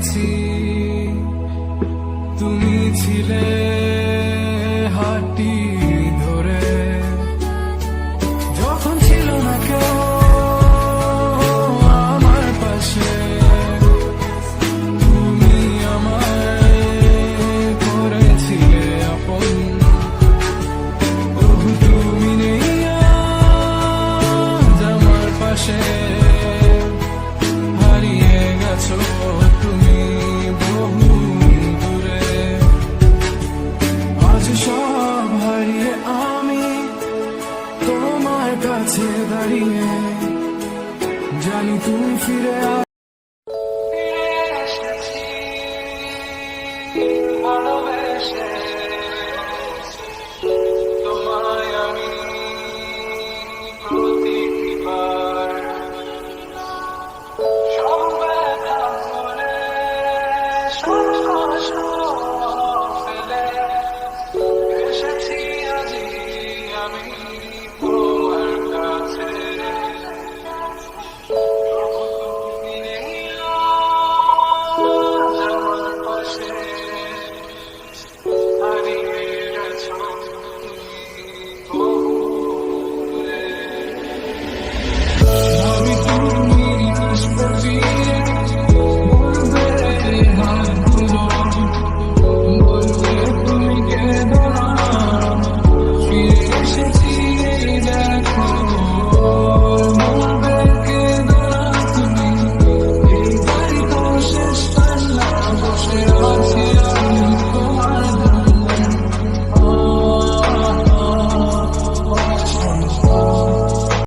গেছি, তুমি ছিলে হাতটি ধরে, যখন ছিল না কেউ আমার পাশে, তুমি আমায় করেছিলে আপন। ওহ তুমি নেই আজ আমার পাশে, হারিয়ে গেছো তুমি বহু দূরে। আজ সব হারিয়ে আমি তোমার কাছে দাঁড়িয়ে, জানি তুমি ফিরে এসেছি ভালোবেসে, তোমায় আমি প্রতিবার সব